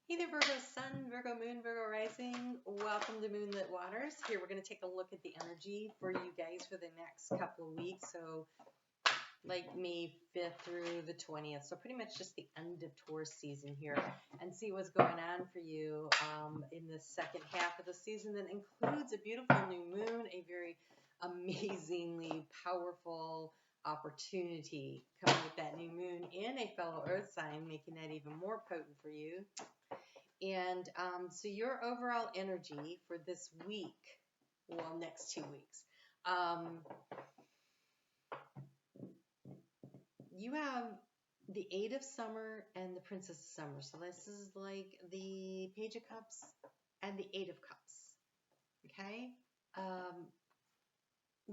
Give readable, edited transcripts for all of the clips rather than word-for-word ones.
Hey there, Virgo Sun, Virgo Moon, Virgo Rising. Welcome to Moonlit Waters. Here we're going to take a look at the energy for you guys for the next couple of weeks. So like May 5th through the 20th. So pretty much just the end of Taurus season here, and see what's going on for you in the second half of the season that includes a beautiful new moon, a very amazingly powerful opportunity coming with that new moon in a fellow earth sign, making that even more potent for you. And so your overall energy for this week, well, next 2 weeks, you have the Eight of Summer and the Princess of Summer. So this is like the Page of Cups and the Eight of Cups. Okay?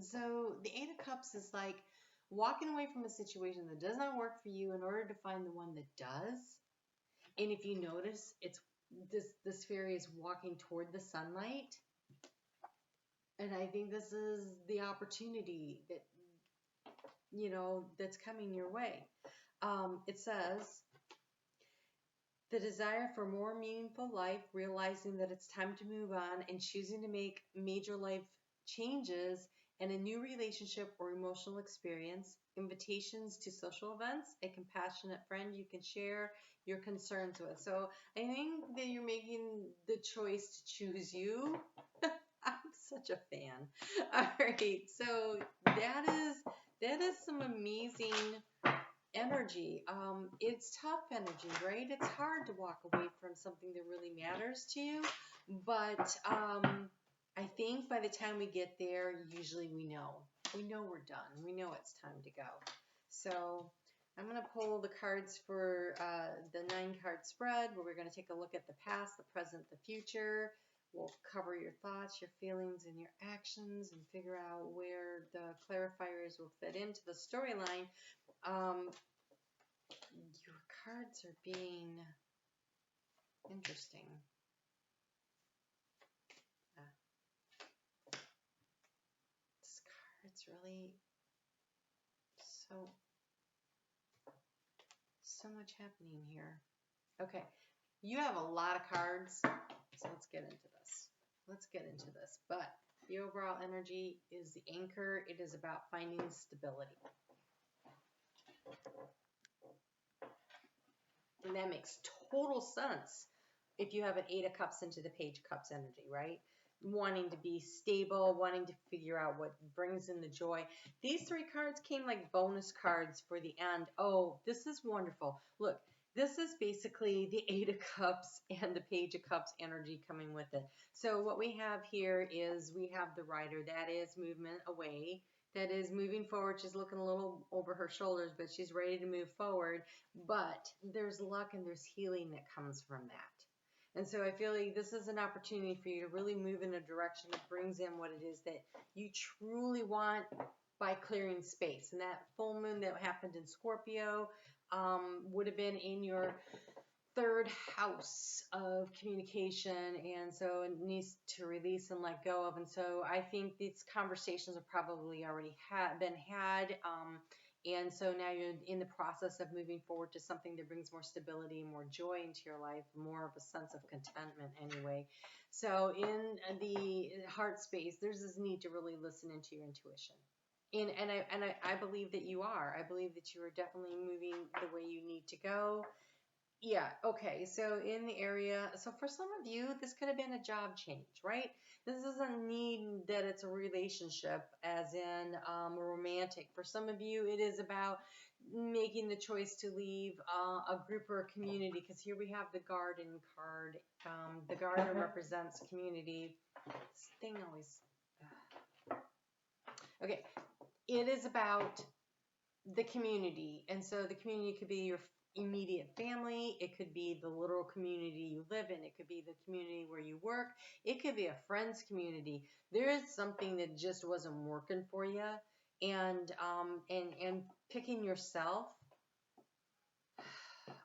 So the Eight of Cups is like walking away from a situation that does not work for you in order to find the one that does. And if you notice, it's this fairy is walking toward the sunlight. And I think this is the opportunity that, you know, that's coming your way. It says, the desire for more meaningful life, realizing that it's time to move on and choosing to make major life changes and a new relationship or emotional experience, invitations to social events, a compassionate friend you can share your concerns with. So I think that you're making the choice to choose you. I'm such a fan. All right, so that is some amazing energy. It's tough energy, right? It's hard to walk away from something that really matters to you, but I think by the time we get there, usually we know we're done. We know it's time to go. So I'm going to pull the cards for the 9-card spread, where we're going to take a look at the past, the present, the future. We'll cover your thoughts, your feelings, and your actions, and figure out where the clarifiers will fit into the storyline. Your cards are being interesting. This card's really so much happening here. Okay, you have a lot of cards, so let's get into this. But the overall energy is the anchor. It is about finding stability. And that makes total sense if you have an Eight of Cups into the Page of Cups energy, right? Wanting to be stable, wanting to figure out what brings in the joy. These 3 cards came like bonus cards for the end. Oh, this is wonderful. Look, this is basically the Eight of Cups and the Page of Cups energy coming with it. So what we have here is we have the Rider. That is movement away. That is moving forward. She's looking a little over her shoulders, but she's ready to move forward. But there's luck and there's healing that comes from that. And so I feel like this is an opportunity for you to really move in a direction that brings in what it is that you truly want by clearing space. And that full moon that happened in Scorpio would have been in your 3rd house of communication, and so it needs to release and let go of. And so I think these conversations have probably already been had, and so now you're in the process of moving forward to something that brings more stability and more joy into your life, more of a sense of contentment anyway. So in the heart space, there's this need to really listen into your intuition. And I believe that you are. I believe that you are definitely moving the way you need to go. Yeah, okay. So in the area, so for some of you, this could have been a job change, right? This doesn't mean that it's a relationship as in romantic. For some of you, it is about making the choice to leave a group or a community, because here we have the Garden card. The garden represents community. This thing always... Okay, it is about the community. And so the community could be your immediate family. It could be the literal community you live in. It could be the community where you work. It could be a friend's community. There is something that just wasn't working for you, and picking yourself.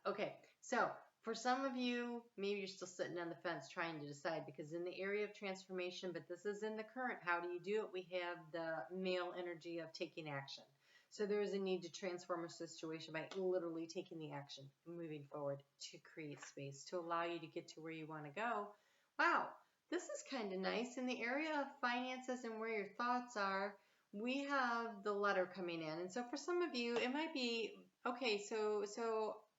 Okay, so for some of you, maybe you're still sitting on the fence trying to decide, because in the area of transformation, but this is in the current, how do you do it? We have the male energy of taking action. So there is a need to transform a situation by literally taking the action and moving forward to create space to allow you to get to where you want to go. Wow, this is kind of nice. In the area of finances and where your thoughts are, we have the letter coming in. And so for some of you, it might be, okay, so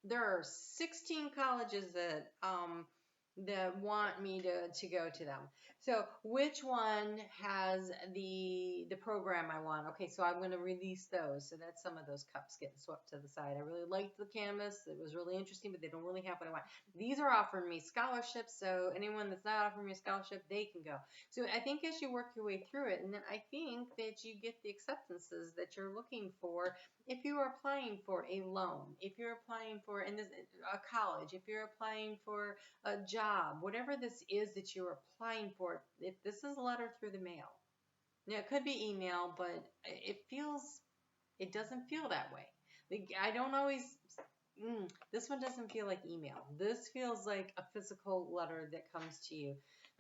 there are 16 colleges that want me to go to them. So which one has the program I want? Okay, so I'm going to release those. So that's some of those cups getting swept to the side. I really liked the canvas. It was really interesting, but they don't really have what I want. These are offering me scholarships, so anyone that's not offering me a scholarship, they can go. So I think as you work your way through it, and then I think that you get the acceptances that you're looking for if you are applying for a loan, if you're applying for a college, if you're applying for a job, whatever this is that you're applying for, if this is a letter through the mail. Now, it could be email, but it doesn't feel that way. Like, I don't always, this one doesn't feel like email. This feels like a physical letter that comes to you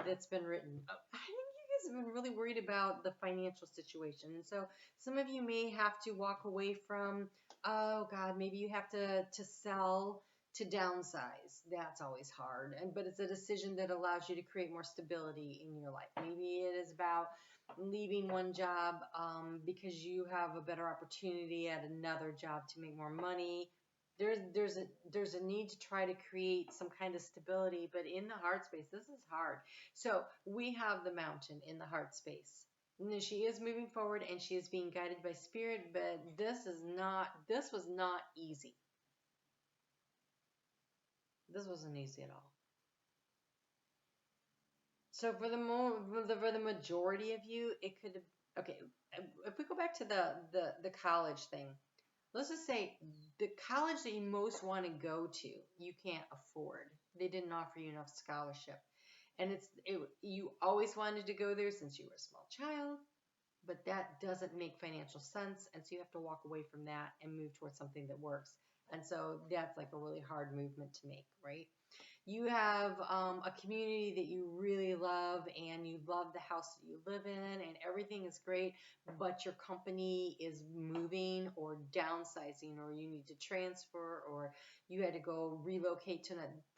that's been written. I think you guys have been really worried about the financial situation. And so some of you may have to walk away from, oh God, maybe you have to sell to downsize. That's always hard. But it's a decision that allows you to create more stability in your life. Maybe it is about leaving one job because you have a better opportunity at another job to make more money. There's a need to try to create some kind of stability, but in the heart space, this is hard. So we have the mountain in the heart space. And she is moving forward and she is being guided by spirit, but this was not easy. This wasn't easy at all. So for the majority of you, it could, okay, if we go back to the college thing, let's just say the college that you most want to go to, you can't afford. They didn't offer you enough scholarship. And you always wanted to go there since you were a small child, but that doesn't make financial sense. And so you have to walk away from that and move towards something that works. And so that's like a really hard movement to make, right? You have a community that you really love and you love the house that you live in and everything is great, but your company is moving or downsizing or you need to transfer or you had to go relocate to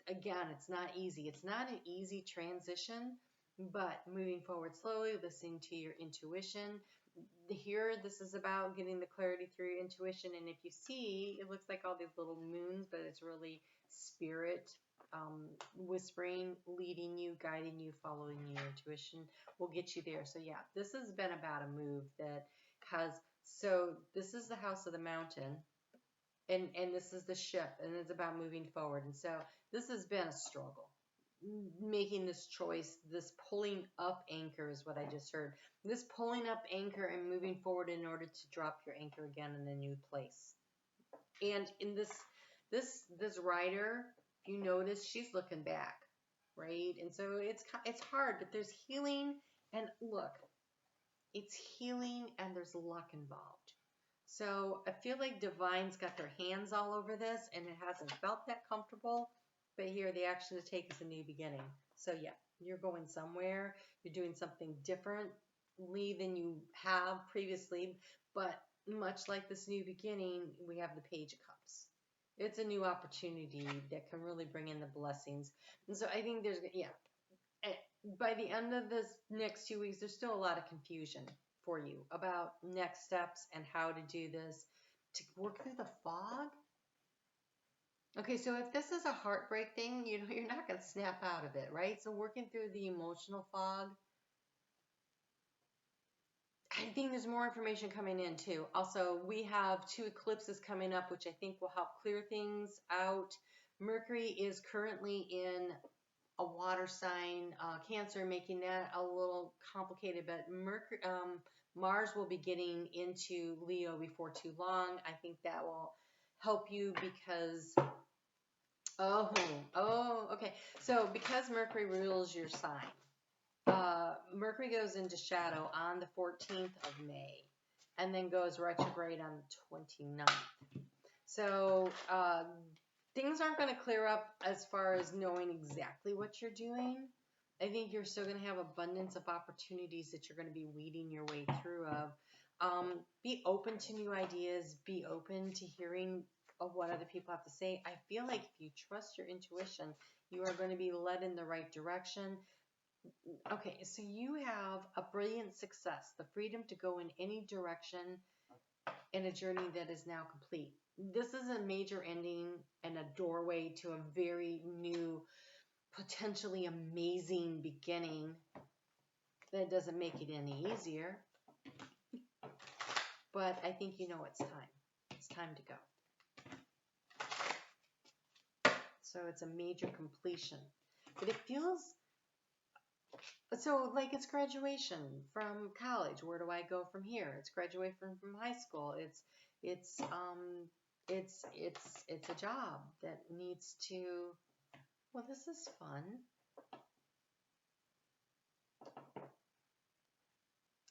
again, it's not easy. It's not an easy transition, but moving forward slowly, listening to your intuition. Here, this is about getting the clarity through your intuition. And if you see, it looks like all these little moons, but it's really spirit whispering, leading you, guiding you, following your intuition will get you there. So yeah, this has been about a move that has, so this is the house of the mountain and this is the ship and it's about moving forward. And so this has been a struggle. Making this choice, this pulling up anchor is what I just heard. This pulling up anchor and moving forward in order to drop your anchor again in a new place. And in this rider, if you notice, she's looking back, right? And so it's hard, but there's healing and look, it's healing and there's luck involved. So I feel like Divine's got their hands all over this and it hasn't felt that comfortable. But here, the action to take is a new beginning. So yeah, you're going somewhere. You're doing something differently than you have previously. But much like this new beginning, we have the Page of Cups. It's a new opportunity that can really bring in the blessings. And so I think there's, yeah, by the end of this next 2 weeks, there's still a lot of confusion for you about next steps and how to do this. To work through the fog. Okay, so if this is a heartbreak thing, you're not going to snap out of it, right? So working through the emotional fog, I think there's more information coming in too. Also, we have 2 eclipses coming up, which I think will help clear things out. Mercury is currently in a water sign, Cancer, making that a little complicated, but Mars will be getting into Leo before too long. I think that will help you because... okay. So because Mercury rules your sign, Mercury goes into shadow on the 14th of May and then goes retrograde on the 29th. So things aren't going to clear up as far as knowing exactly what you're doing. I think you're still going to have abundance of opportunities that you're going to be weeding your way through of. Be open to new ideas. Be open to hearing of what other people have to say. I feel like if you trust your intuition, you are going to be led in the right direction. Okay, so you have a brilliant success, the freedom to go in any direction in a journey that is now complete. This is a major ending and a doorway to a very new, potentially amazing beginning. That doesn't make it any easier, but I think you know it's time. It's time to go. So it's a major completion. But it feels so like it's graduation from college. Where do I go from here? It's graduation from high school. It's a job that needs to. Well, this is fun.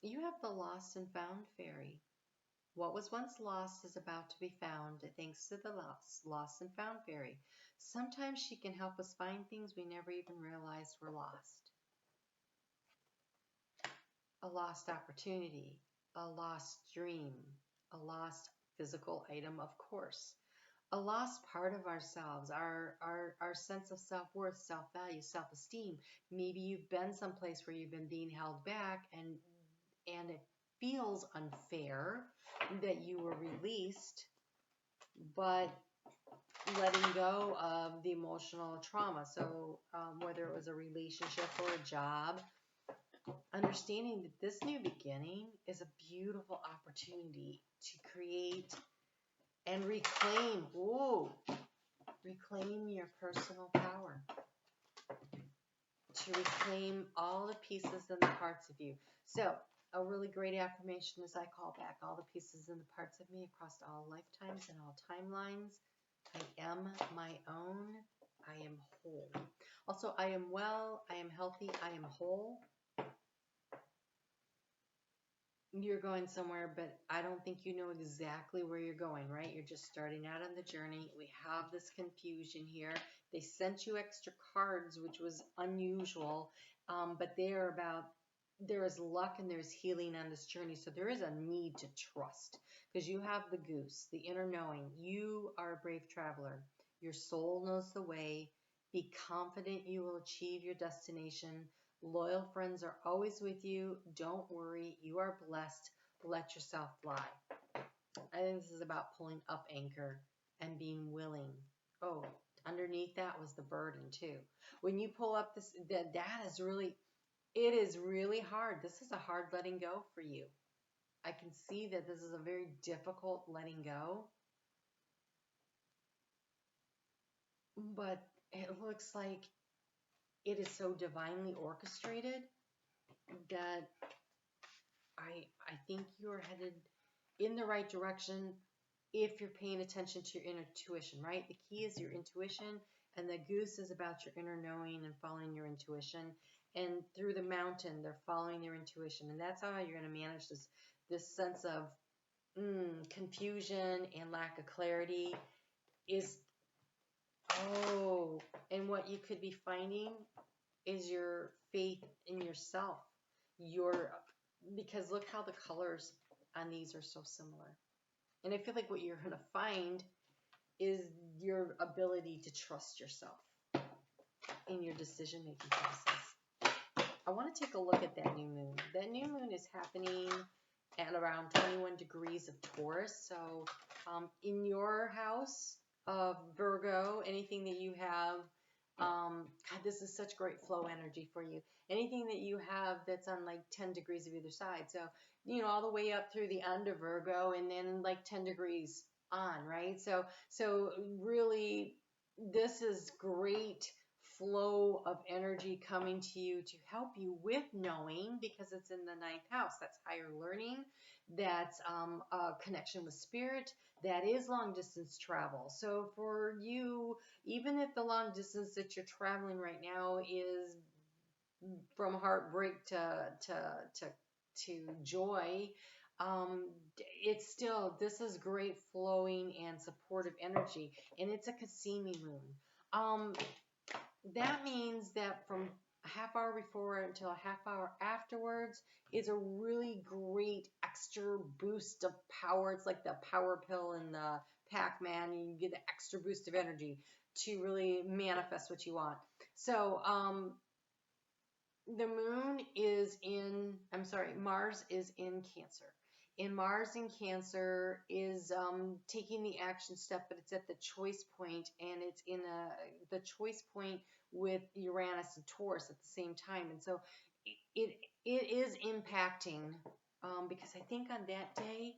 You have the lost and found fairy. What was once lost is about to be found thanks to the lost and found fairy. Sometimes she can help us find things we never even realized were lost. A lost opportunity, a lost dream, a lost physical item, of course. A lost part of ourselves, our sense of self-worth, self-value, self-esteem. Maybe you've been someplace where you've been being held back and it feels unfair that you were released, but letting go of the emotional trauma. So whether it was a relationship or a job, understanding that this new beginning is a beautiful opportunity to create and reclaim your personal power, to reclaim all the pieces and the parts of you. So a really great affirmation is I call back all the pieces and the parts of me across all lifetimes and all timelines. I am my own. I am whole. Also, I am well. I am healthy. I am whole. You're going somewhere, but I don't think you know exactly where you're going, right? You're just starting out on the journey. We have this confusion here. They sent you extra cards, which was unusual, but there is luck and there's healing on this journey. So there is a need to trust because you have the goose, the inner knowing. You are a brave traveler. Your soul knows the way. Be confident you will achieve your destination. Loyal friends are always with you. Don't worry. You are blessed. Let yourself fly. I think this is about pulling up anchor and being willing. Oh, underneath that was the burden too. When you pull up this, that is really, it is really hard. This is a hard letting go for you. I can see that this is a very difficult letting go. But it looks like it is so divinely orchestrated that I think you're headed in the right direction if you're paying attention to your intuition, right? The key is your intuition, and the goose is about your inner knowing and following your intuition. And through the mountain, they're following their intuition, and that's how you're going to manage this sense of confusion and lack of clarity. And what you could be finding is your faith in yourself. Because look how the colors on these are so similar. And I feel like what you're going to find is your ability to trust yourself in your decision-making process. I want to take a look at that new moon. That new moon is happening at around 21 degrees of Taurus. So in your house of Virgo, anything that you have, God, this is such great flow energy for you. Anything that you have that's on like 10 degrees of either side. So, all the way up through the end of Virgo and then like 10 degrees on, right? So really, this is great flow of energy coming to you to help you with knowing because it's in the ninth house. That's higher learning. That's a connection with spirit. That is long distance travel. So for you, even if the long distance that you're traveling right now is from heartbreak to joy, it's still, this is great flowing and supportive energy, and it's a Cassini moon. That means that from a half hour before until a half hour afterwards is a really great extra boost of power. It's like the power pill in the Pac-Man. You get the extra boost of energy to really manifest what you want. So, the moon is in, I'm sorry, Mars is in Cancer. And Mars in Cancer is taking the action step, but it's at the choice point, and it's in the choice point with Uranus and Taurus at the same time. And so it is impacting, because I think on that day,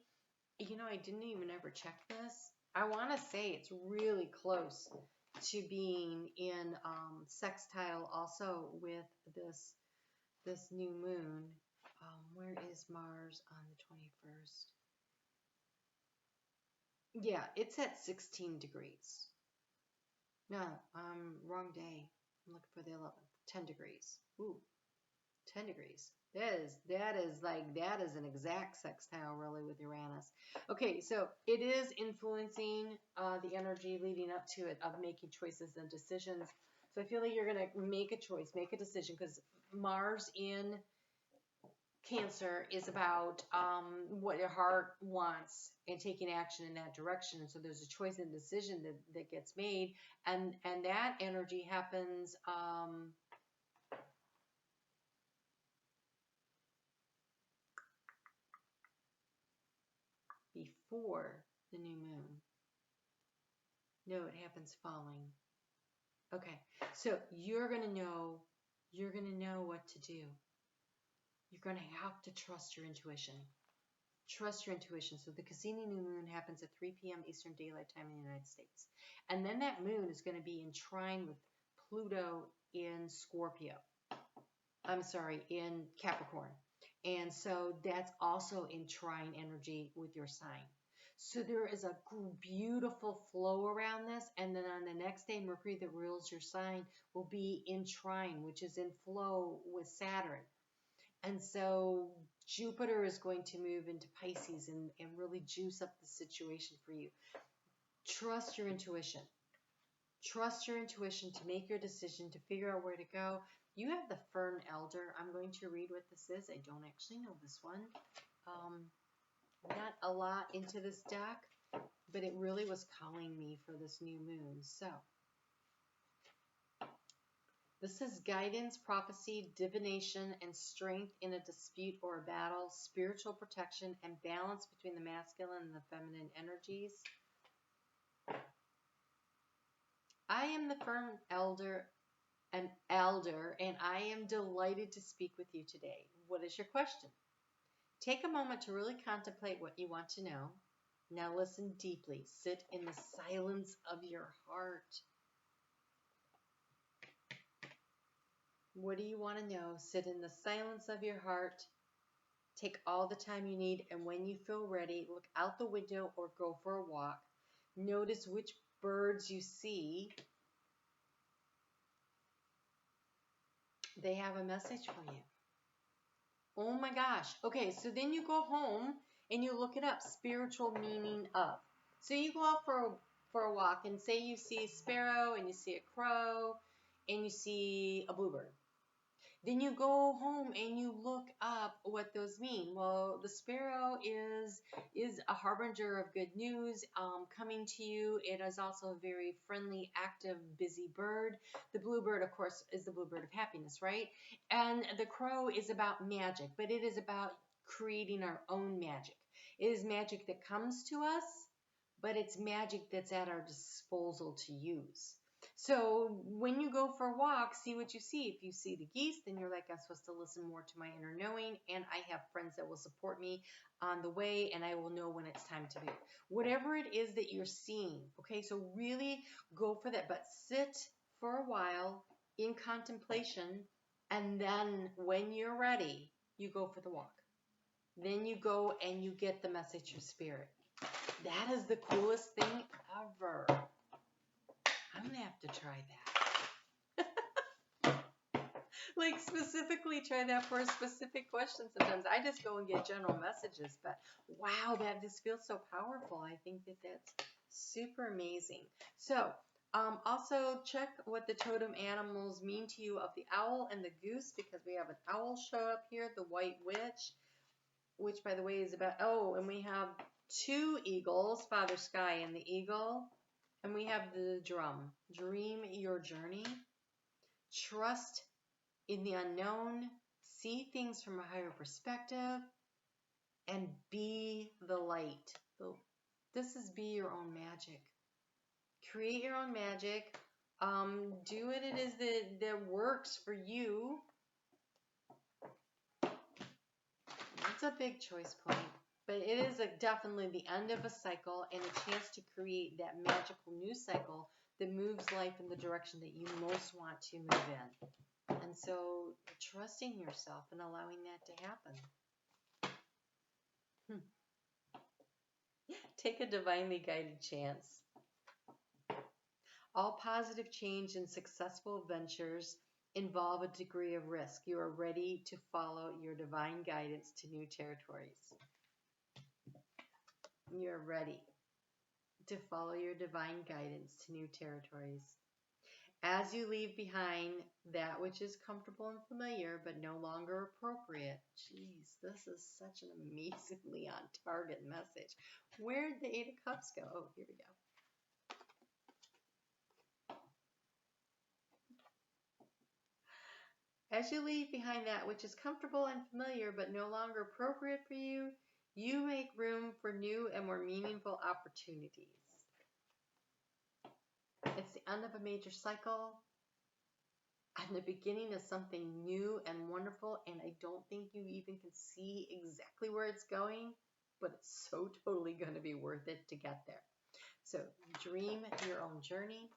I didn't even ever check this. I want to say it's really close to being in sextile also with this new moon. Where is Mars on the 21st? Yeah, it's at 16 degrees. No, wrong day. I'm looking for the 11th. 10 degrees. Ooh, 10 degrees. That is an exact sextile really with Uranus. Okay, so it is influencing the energy leading up to it of making choices and decisions. So I feel like you're going to make a choice, make a decision, because Mars in Cancer is about what your heart wants and taking action in that direction. And so there's a choice and decision that gets made, and that energy happens before the new moon. No, it happens following. Okay, so you're gonna know what to do. You're gonna have to trust your intuition. Trust your intuition. So the Cassini new moon happens at 3 p.m. Eastern Daylight Time in the United States. And then that moon is going to be in trine with Pluto in Scorpio. I'm sorry, in Capricorn. And so that's also in trine energy with your sign. So there is a beautiful flow around this. And then on the next day, Mercury that rules your sign will be in trine, which is in flow with Saturn. And so Jupiter is going to move into Pisces and really juice up the situation for you. Trust your intuition. Trust your intuition to make your decision, to figure out where to go. You have the Fern Elder. I'm going to read what this is. I don't actually know this one. Not a lot into this deck, but it really was calling me for this new moon. So this is guidance, prophecy, divination, and strength in a dispute or a battle, spiritual protection, and balance between the masculine and the feminine energies. I am the Fern Elder, and I am delighted to speak with you today. What is your question? Take a moment to really contemplate what you want to know. Now listen deeply. Sit in the silence of your heart. What do you want to know? Sit in the silence of your heart. Take all the time you need, and when you feel ready, look out the window or go for a walk. Notice which birds you see. They have a message for you. Oh my gosh. Okay, so then you go home and you look it up, spiritual meaning of. So you go out for a walk and say you see a sparrow and you see a crow and you see a bluebird. Then you go home and you look up what those mean. Well, the sparrow is a harbinger of good news coming to you. It is also a very friendly, active, busy bird. The bluebird, of course, is the bluebird of happiness, right? And the crow is about magic, but it is about creating our own magic. It is magic that comes to us, but it's magic that's at our disposal to use. So when you go for a walk, see what you see. If you see the geese, then you're like, I'm supposed to listen more to my inner knowing, and I have friends that will support me on the way, and I will know when it's time to move. Whatever it is that you're seeing, okay, so really go for that, but sit for a while in contemplation, and then when you're ready, you go for the walk. Then you go and you get the message of spirit. That is the coolest thing ever. I'm going to have to try that. Like specifically try that for a specific question sometimes. I just go and get general messages, but wow, that just feels so powerful. I think that that's super amazing. So also check what the totem animals mean to you of the owl and the goose, because we have an owl show up here, the white witch. which by the way is about, oh, and we have 2 eagles, Father Sky and the eagle, and we have the drum. Dream your journey. Trust in the unknown. See things from a higher perspective. And be the light. This is be your own magic. Create your own magic. Do what it is that works for you. That's a big choice point. But it is definitely the end of a cycle and a chance to create that magical new cycle that moves life in the direction that you most want to move in. And so trusting yourself and allowing that to happen. Take a divinely guided chance. All positive change and successful ventures involve a degree of risk. You are ready to follow your divine guidance to new territories. You're ready to follow your divine guidance to new territories. As you leave behind that which is comfortable and familiar but no longer appropriate. Jeez, this is such an amazingly on target message. Where did the 8 of Cups go? Oh, here we go. As you leave behind that which is comfortable and familiar but no longer appropriate for you, you make room for new and more meaningful opportunities. It's the end of a major cycle and the beginning of something new and wonderful, and I don't think you even can see exactly where it's going, but it's so totally going to be worth it to get there. So dream your own journey.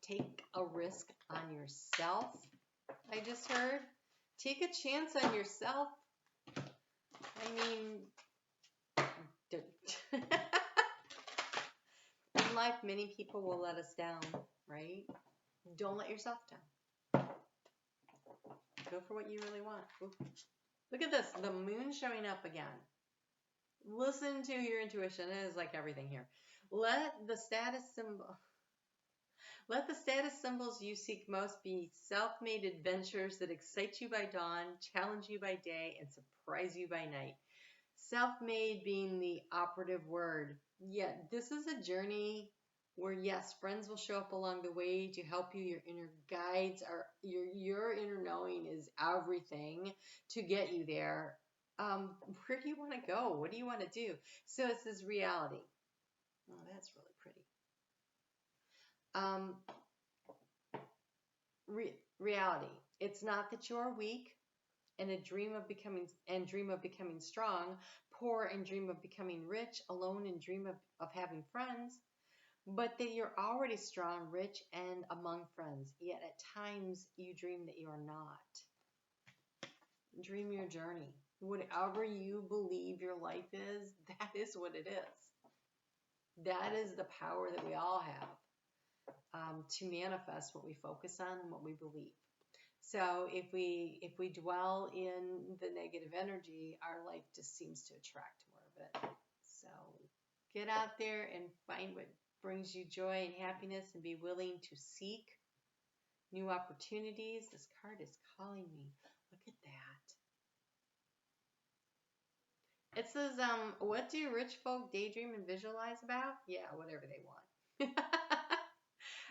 Take a risk on yourself, I just heard. Take a chance on yourself. I mean, in life, many people will let us down, right? Don't let yourself down. Go for what you really want. Ooh. Look at this, the moon showing up again. Listen to your intuition. It is like everything here. Let the status symbols you seek most be self-made adventures that excite you by dawn, challenge you by day, and surprise you by night. Self-made being the operative word. Yeah, this is a journey where, yes, friends will show up along the way to help you. Your inner guides are, your inner knowing is everything to get you there. Where do you want to go? What do you want to do? So it says reality. Oh, that's really pretty. Reality. It's not that you're weak and dream of becoming strong, poor and dream of becoming rich, alone and dream of having friends, but that you're already strong, rich, and among friends. Yet at times you dream that you're not. Dream your journey. Whatever you believe your life is, that is what it is. That is the power that we all have to manifest what we focus on and what we believe. So if we dwell in the negative energy, our life just seems to attract more of it. So get out there and find what brings you joy and happiness and be willing to seek new opportunities. This card is calling me. Look at that. It says, what do rich folk daydream and visualize about? Yeah, whatever they want.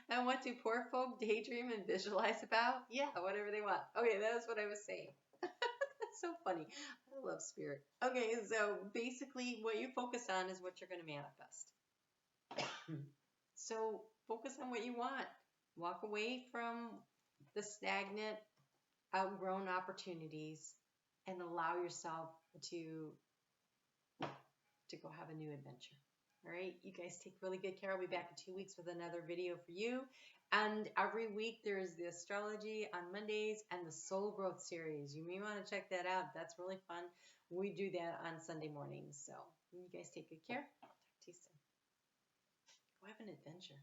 And what do poor folk daydream and visualize about? Yeah, whatever they want. Okay, that's what I was saying. That's so funny. I love spirit. Okay, so basically what you focus on is what you're going to manifest. So focus on what you want. Walk away from the stagnant, outgrown opportunities and allow yourself to go have a new adventure. All right, you guys take really good care. I'll be back in 2 weeks with another video for you. And every week there's the astrology on Mondays and the soul growth series. You may want to check that out. That's really fun. We do that on Sunday mornings. So you guys take good care. I'll talk to you soon. Go have an adventure.